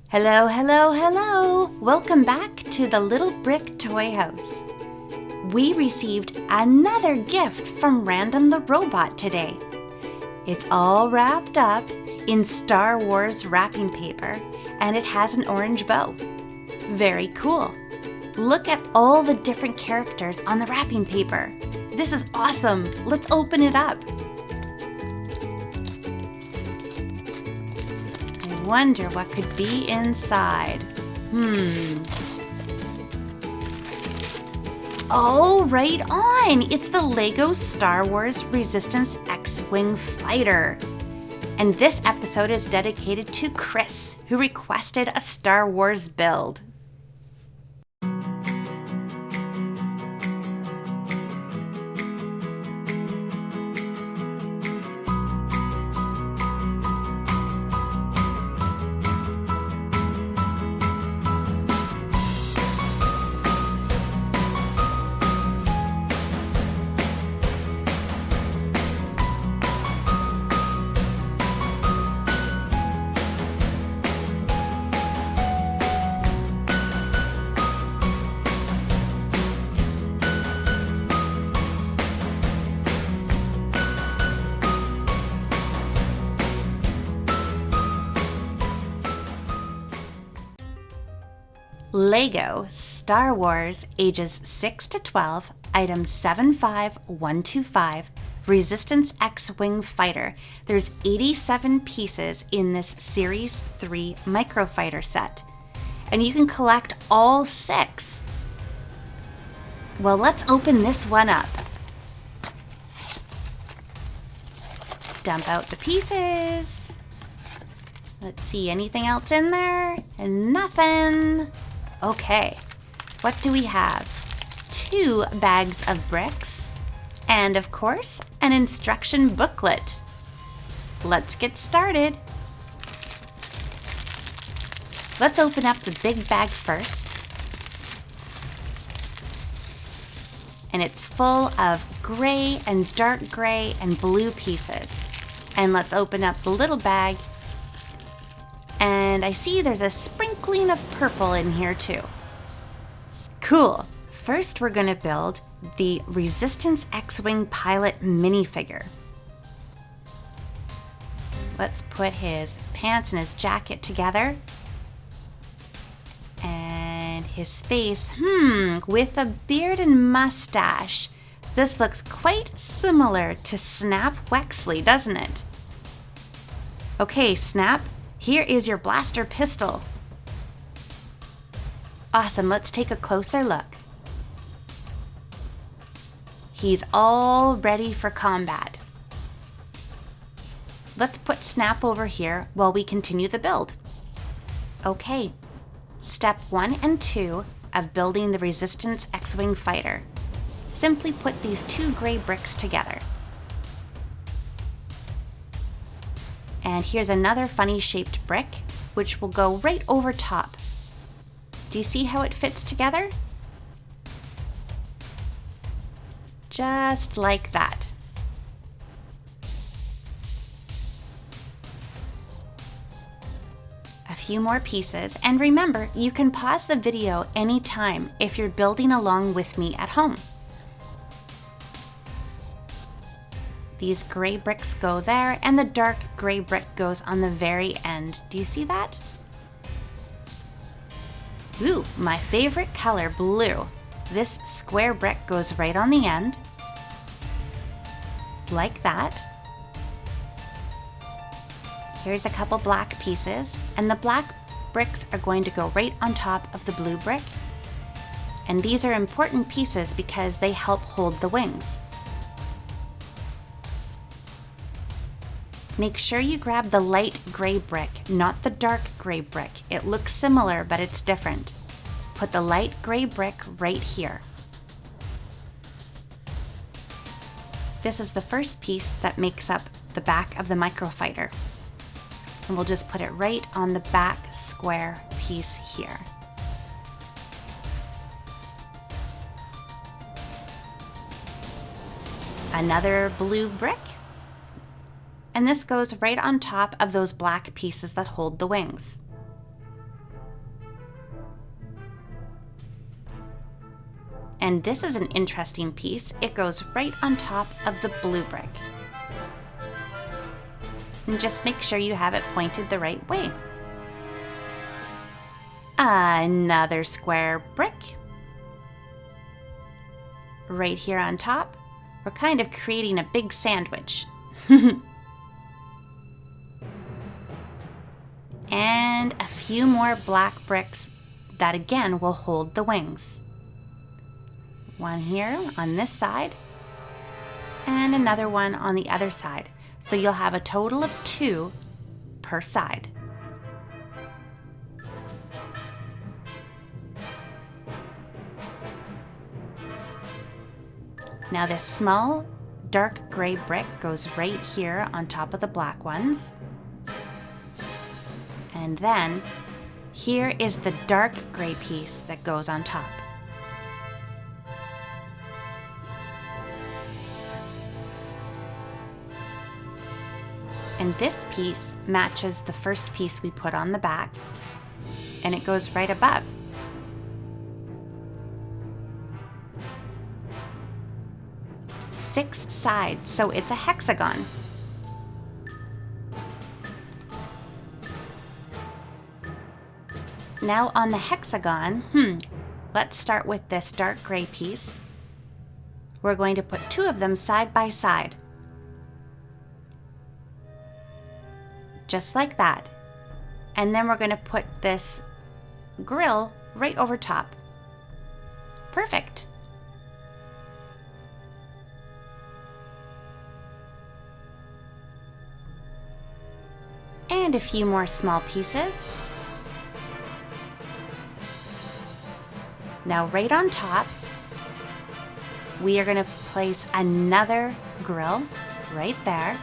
Hello, hello, hello! Welcome back to the Little Brick Toy House. We received another gift from Random the Robot today. It's all wrapped up in Star Wars wrapping paper, and it has an orange bow. Very cool. Look at all the different characters on the wrapping paper. This is awesome. Let's open it up. I wonder what could be inside. Oh, right on! It's the Lego Star Wars Resistance X-Wing Fighter. And this episode is dedicated to Chris, who requested a Star Wars build. Lego Star Wars ages 6 to 12, item 75125, Resistance X-Wing Fighter. There's 87 pieces in this Series 3 microfighter set, and you can collect all 6. Well, let's open this one up. Dump out the pieces. Let's see, anything else in there? And nothing. Okay, what do we have? 2 bags of bricks, and of course, an instruction booklet. Let's get started. Let's open up the big bag first. And it's full of gray and dark gray and blue pieces. And let's open up the little bag. And I see there's a sprinkling of purple in here too. Cool. First, we're going to build the Resistance X-Wing pilot minifigure. Let's put his pants and his jacket together. And his face, with a beard and mustache. This looks quite similar to Snap Wexley, doesn't it? Okay, Snap. Here is your blaster pistol. Awesome, let's take a closer look. He's all ready for combat. Let's put Snap over here while we continue the build. Okay, step 1 and 2 of building the Resistance X-Wing Fighter. Simply put these 2 gray bricks together. And here's another funny shaped brick, which will go right over top. Do you see how it fits together? Just like that. A few more pieces, and remember, you can pause the video anytime if you're building along with me at home. These gray bricks go there, and the dark gray brick goes on the very end. Do you see that? Ooh, my favorite color, blue. This square brick goes right on the end, like that. Here's a couple black pieces, and the black bricks are going to go right on top of the blue brick. And these are important pieces because they help hold the wings. Make sure you grab the light gray brick, not the dark gray brick. It looks similar, but it's different. Put the light gray brick right here. This is the first piece that makes up the back of the microfighter. And we'll just put it right on the back square piece here. Another blue brick. And this goes right on top of those black pieces that hold the wings. And this is an interesting piece. It goes right on top of the blue brick. And just make sure you have it pointed the right way. Another square brick. Right here on top. We're kind of creating a big sandwich. And a few more black bricks that again will hold the wings. One here on this side and another one on the other side. So you'll have a total of 2 per side. Now this small dark gray brick goes right here on top of the black ones. And then here is the dark gray piece that goes on top. And this piece matches the first piece we put on the back, and it goes right above. Six sides, so it's a hexagon. Now on the hexagon, let's start with this dark gray piece. We're going to put 2 of them side by side. Just like that. And then we're going to put this grill right over top. Perfect. And a few more small pieces. Now right on top, we are going to place another grill right there.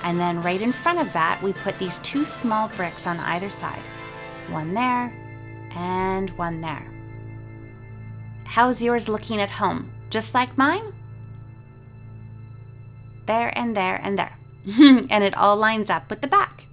And then right in front of that, we put these 2 small bricks on either side. One there and one there. How's yours looking at home? Just like mine? There and there and there. And it all lines up with the back.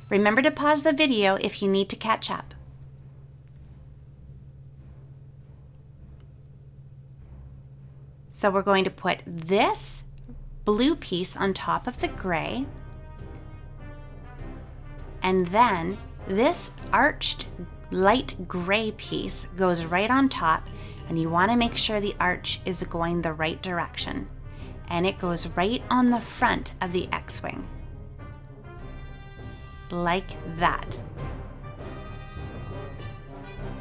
Remember to pause the video if you need to catch up. So we're going to put this blue piece on top of the gray, and then this arched light gray piece goes right on top, and you want to make sure the arch is going the right direction, and it goes right on the front of the X-wing, like that.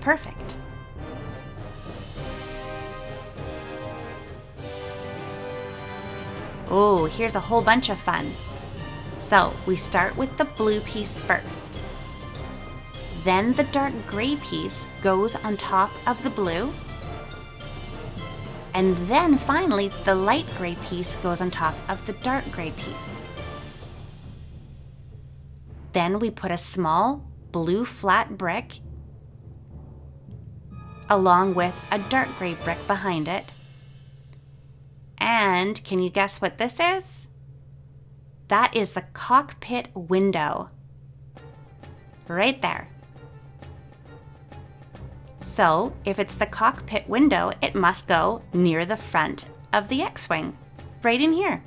Perfect. Oh, here's a whole bunch of fun. So we start with the blue piece first. Then the dark gray piece goes on top of the blue. And then finally, the light gray piece goes on top of the dark gray piece. Then we put a small blue flat brick along with a dark gray brick behind it. And can you guess what this is? That is the cockpit window. Right there. So if it's the cockpit window, it must go near the front of the X-wing, right in here.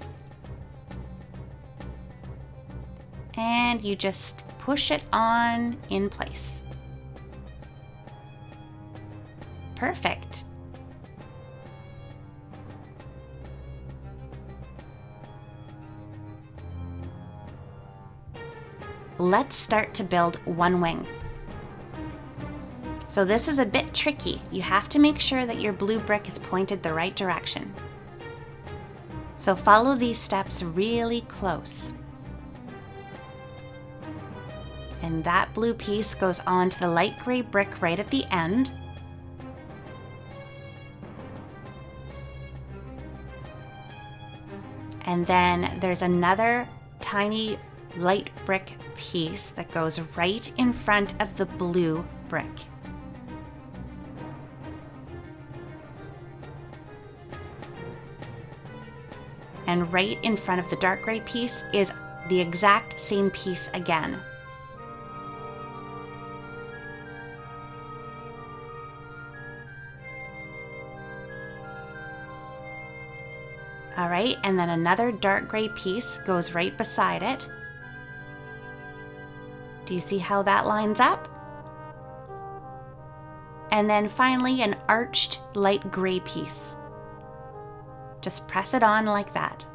And you just push it on in place. Perfect. Let's start to build one wing. So this is a bit tricky. You have to make sure that your blue brick is pointed the right direction. So follow these steps really close. And that blue piece goes onto the light gray brick right at the end. And then there's another tiny light brick piece that goes right in front of the blue brick. And right in front of the dark gray piece is the exact same piece again. All right, and then another dark gray piece goes right beside it. Do you see how that lines up? And then finally an arched light gray piece. Just press it on like that.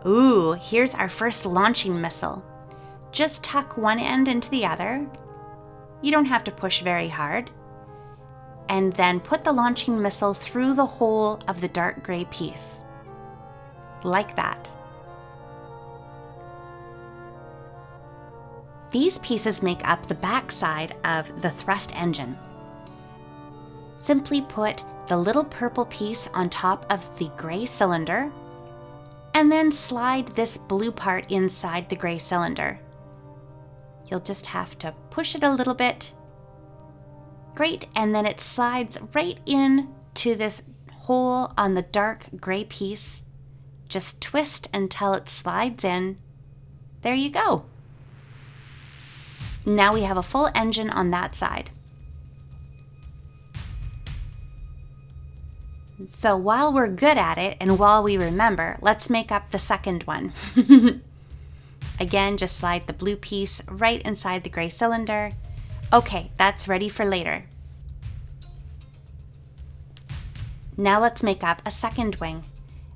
Ooh, here's our first launching missile. Just tuck one end into the other. You don't have to push very hard. And then put the launching missile through the hole of the dark gray piece. Like that. These pieces make up the back side of the thrust engine. Simply put the little purple piece on top of the gray cylinder, and then slide this blue part inside the gray cylinder. You'll just have to push it a little bit. Great, and then it slides right in to this hole on the dark gray piece. Just twist until it slides in. There you go. Now we have a full engine on that side. So while we're good at it and while we remember, let's make up the second one. Again, just slide the blue piece right inside the gray cylinder. Okay, that's ready for later. Now let's make up a second wing.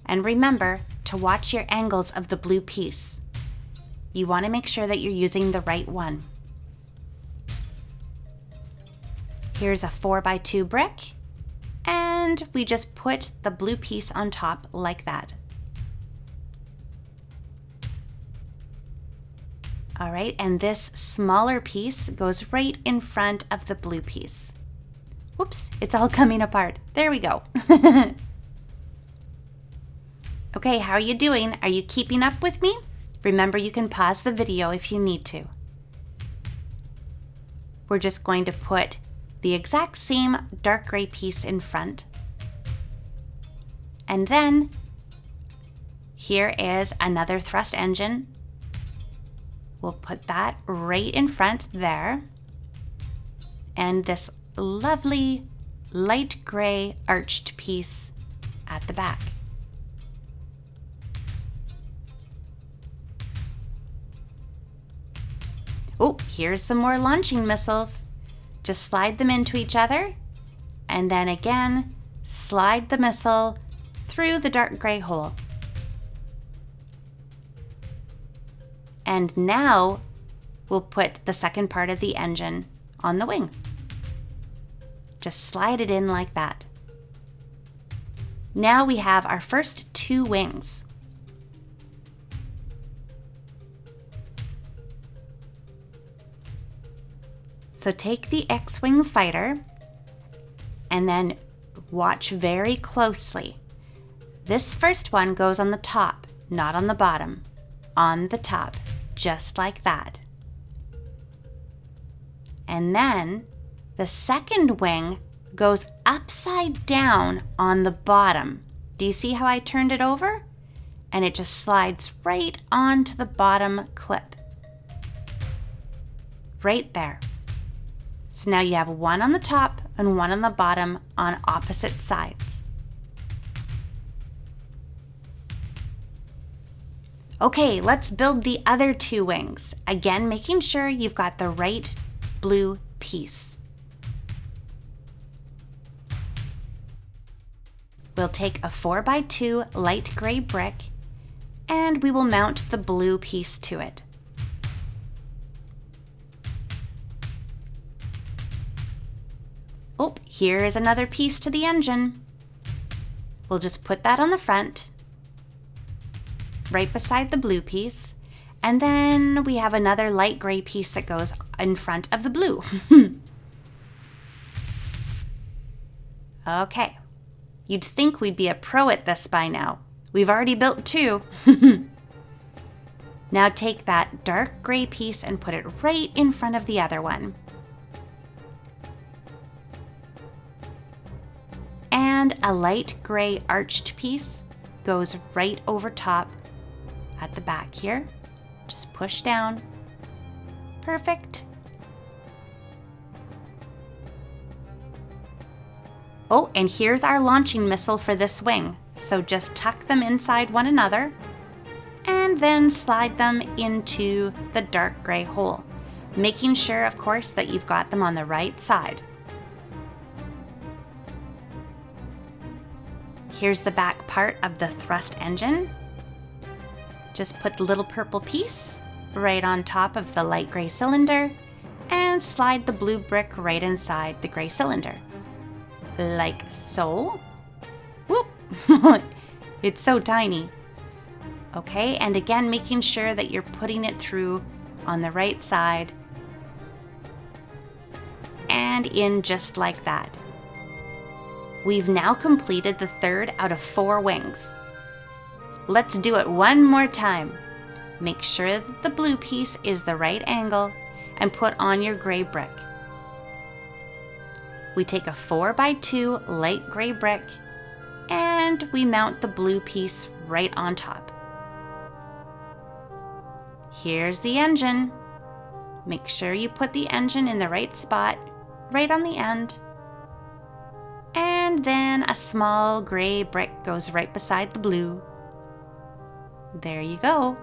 And remember to watch your angles of the blue piece. You want to make sure that you're using the right one. Here's a 4x2 brick. And we just put the blue piece on top like that. All right, and this smaller piece goes right in front of the blue piece. Whoops, it's all coming apart. There we go. Okay, how are you doing? Are you keeping up with me? Remember, you can pause the video if you need to. We're just going to put the exact same dark gray piece in front. And then here is another thrust engine. We'll put that right in front there. And this lovely light gray arched piece at the back. Oh, here's some more launching missiles. Just slide them into each other, and then again, slide the missile through the dark gray hole. And now we'll put the second part of the engine on the wing. Just slide it in like that. Now we have our first two wings. So take the X-wing fighter and then watch very closely. This first one goes on the top, not on the bottom. On the top, just like that. And then the second wing goes upside down on the bottom. Do you see how I turned it over? And it just slides right onto the bottom clip. Right there. So now you have one on the top and one on the bottom on opposite sides. Okay, let's build the other two wings. Again, making sure you've got the right blue piece. We'll take a 4x2 light gray brick and we will mount the blue piece to it. Oh, here is another piece to the engine. We'll just put that on the front, right beside the blue piece, and then we have another light gray piece that goes in front of the blue. Okay, you'd think we'd be a pro at this by now. We've already built two. Now take that dark gray piece and put it right in front of the other one. And a light gray arched piece goes right over top at the back here. Just push down. Perfect. Oh, and here's our launching missile for this wing. So just tuck them inside one another and then slide them into the dark gray hole, making sure, of course, that you've got them on the right side. Here's the back part of the thrust engine. Just put the little purple piece right on top of the light gray cylinder and slide the blue brick right inside the gray cylinder. Like so. Whoop! It's so tiny. Okay, and again, making sure that you're putting it through on the right side and in just like that. We've now completed the third out of 4 wings. Let's do it one more time. Make sure that the blue piece is the right angle and put on your gray brick. We take a 4x2 light gray brick and we mount the blue piece right on top. Here's the engine. Make sure you put the engine in the right spot, right on the end. And then a small gray brick goes right beside the blue. There you go.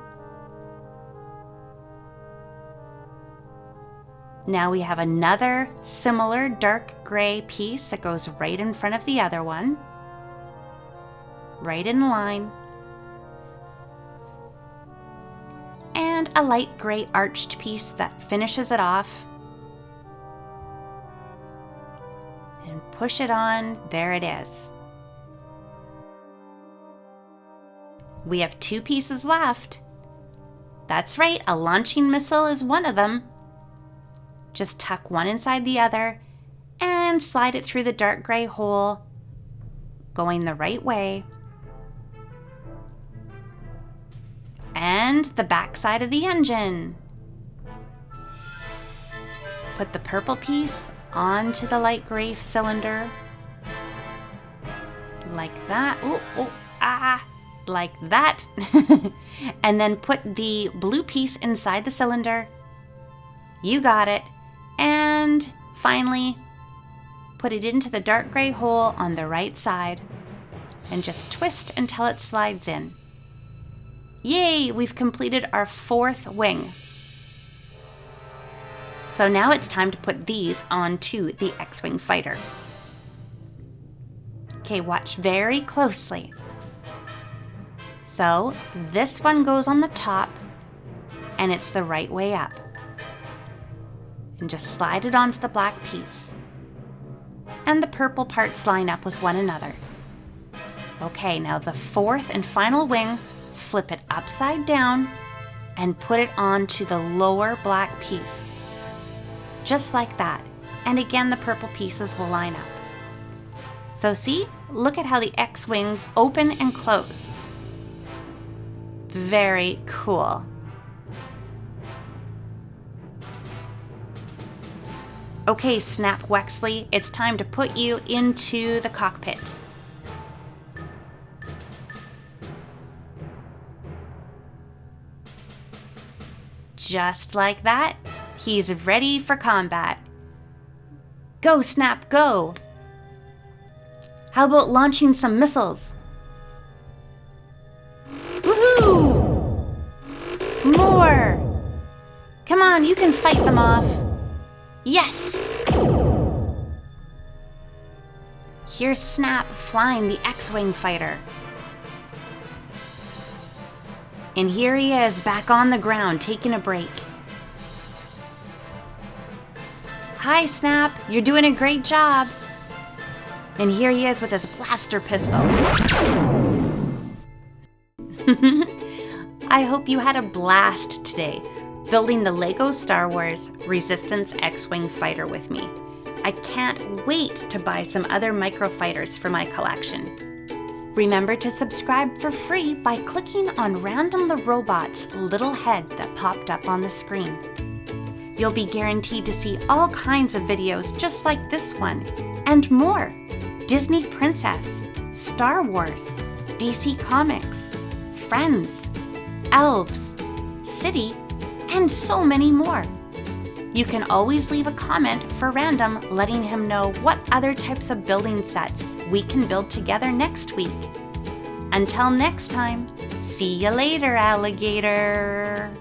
Now we have another similar dark gray piece that goes right in front of the other one. Right in line. And a light gray arched piece that finishes it off. And push it on. There it is. We have 2 pieces left. That's right, a launching missile is one of them. Just tuck one inside the other and slide it through the dark gray hole, going the right way. And the back side of the engine. Put the purple piece onto the light gray cylinder. Like that. Like that. And then put the blue piece inside the cylinder. You got it. And finally, put it into the dark gray hole on the right side and just twist until it slides in. Yay, we've completed our 4th wing. So now it's time to put these onto the X-Wing fighter. Okay, watch very closely. So this one goes on the top and it's the right way up. And just slide it onto the black piece. And the purple parts line up with one another. Okay, now the 4th and final wing, flip it upside down and put it onto the lower black piece. Just like that. And again, the purple pieces will line up. So see, look at how the X-Wings open and close. Very cool. Okay, Snap Wexley, it's time to put you into the cockpit. Just like that, he's ready for combat. Go, Snap, go! How about launching some missiles? Woohoo! More! Come on, you can fight them off. Yes! Here's Snap flying the X-Wing fighter. And here he is back on the ground taking a break. Hi, Snap, you're doing a great job. And here he is with his blaster pistol. I hope you had a blast today building the Lego Star Wars Resistance X-Wing fighter with me. I can't wait to buy some other microfighters for my collection. Remember to subscribe for free by clicking on Random the Robot's little head that popped up on the screen. You'll be guaranteed to see all kinds of videos just like this one, and more. Disney Princess, Star Wars, DC Comics, Friends, Elves, City, and so many more. You can always leave a comment for Random letting him know what other types of building sets we can build together next week. Until next time, see you later, alligator!